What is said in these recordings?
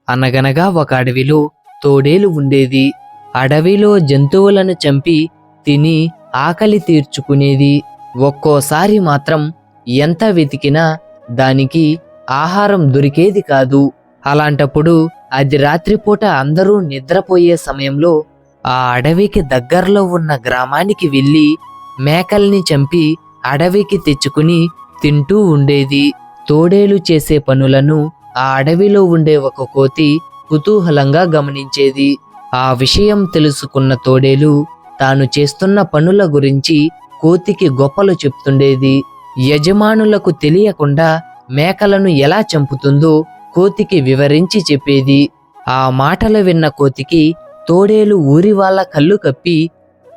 అనగనగా ఒక అడవిలో తోడేలు ఉండేది. అడవిలో జంతువులను చంపి తిని ఆకలి తీర్చుకునేది. ఒక్కోసారి మాత్రం ఎంత వెతికినా దానికి ఆహారం దొరికేది కాదు. అలాంటప్పుడు అది రాత్రిపూట అందరూ నిద్రపోయే సమయంలో ఆ అడవికి దగ్గరలో ఉన్న గ్రామానికి వెళ్ళి మేకల్ని చంపి అడవికి తెచ్చుకుని తింటూ ఉండేది. తోడేలు చేసే పనులను ఆ అడవిలో ఉండే ఒక కోతి కుతూహలంగా గమనించేది. ఆ విషయం తెలుసుకున్న తోడేలు తాను చేస్తున్న పనుల గురించి కోతికి గొప్పలు చెప్తుండేది. యజమానులకు తెలియకుండా మేకలను ఎలా చంపుతుందో కోతికి వివరించి చెప్పేది. ఆ మాటలు విన్న కోతికి తోడేలు ఊరి వాళ్ళ కళ్ళు కప్పి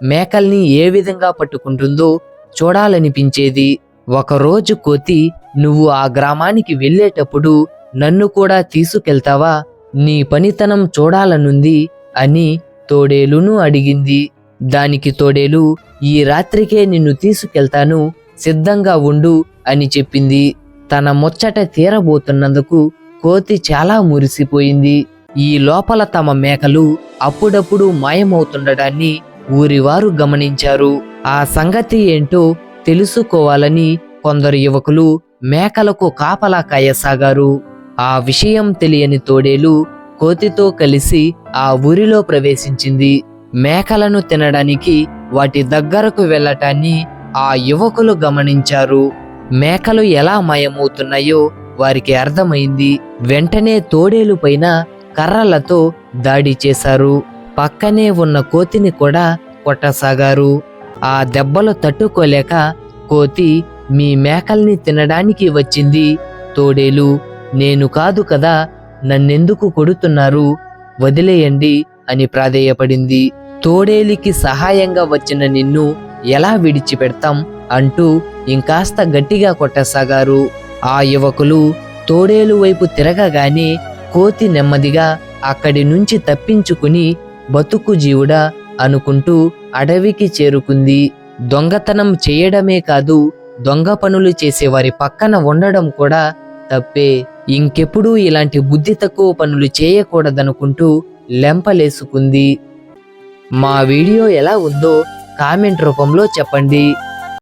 మేకల్ని ఏ విధంగా పట్టుకుంటుందో చూడాలనిపించేది. ఒకరోజు కోతి, నువ్వు ఆ గ్రామానికి వెళ్ళేటప్పుడు నన్ను కూడా తీసుకెళ్తావా? నీ పనితనం చూడాలనుంది అని తోడేలును అడిగింది. దానికి తోడేలు, ఈ రాత్రికే నిన్ను తీసుకెళ్తాను, సిద్ధంగా ఉండు అని చెప్పింది. తన ముచ్చట తీరబోతున్నందుకు కోతి చాలా మురిసిపోయింది. ఈ లోపల తమ మేకలు అప్పుడప్పుడు మాయమవుతుండడాన్ని ఊరివారు గమనించారు. ఆ సంగతి ఏంటో తెలుసుకోవాలని కొందరు యువకులు మేకలకు కాపలా కాయసాగారు. ఆ విషయం తెలియని తోడేలు కోతితో కలిసి ఆ ఊరిలో ప్రవేశించింది. మేకలను తినడానికి వాటి దగ్గరకు వెళ్ళటాన్ని ఆ యువకులు గమనించారు. మేకలు ఎలా మాయమవుతున్నాయో వారికి అర్థమైంది. వెంటనే తోడేలు పైన కర్రలతో దాడి చేశారు. పక్కనే ఉన్న కోతిని కూడా కొట్టసాగారు. ఆ దెబ్బలు తట్టుకోలేక కోతి, మీ మేకల్ని తినడానికి వచ్చింది తోడేలు, నేను కాదు కదా, నన్నెందుకు కొడుతున్నారు, వదిలేయండి అని ప్రాధేయపడింది. తోడేలికి సహాయంగా వచ్చిన నిన్ను ఎలా విడిచిపెడతాం అంటూ ఇంకాస్త గట్టిగా కొట్టసాగారు. ఆ యువకులు తోడేలు వైపు తిరగగానే కోతి నెమ్మదిగా అక్కడి నుంచి తప్పించుకుని బతుకు జీవుడా అనుకుంటూ అడవికి చేరుకుంది. దొంగతనం చేయడమే కాదు, దొంగ పనులు చేసేవారి పక్కన ఉండడం కూడా తప్పే. ఇంకెప్పుడూ ఇలాంటి బుద్ధి తక్కువ పనులు చేయకూడదనుకుంటూ లెంపలేసుకుంది. మా వీడియో ఎలా ఉందో కామెంట్ రూపంలో చెప్పండి.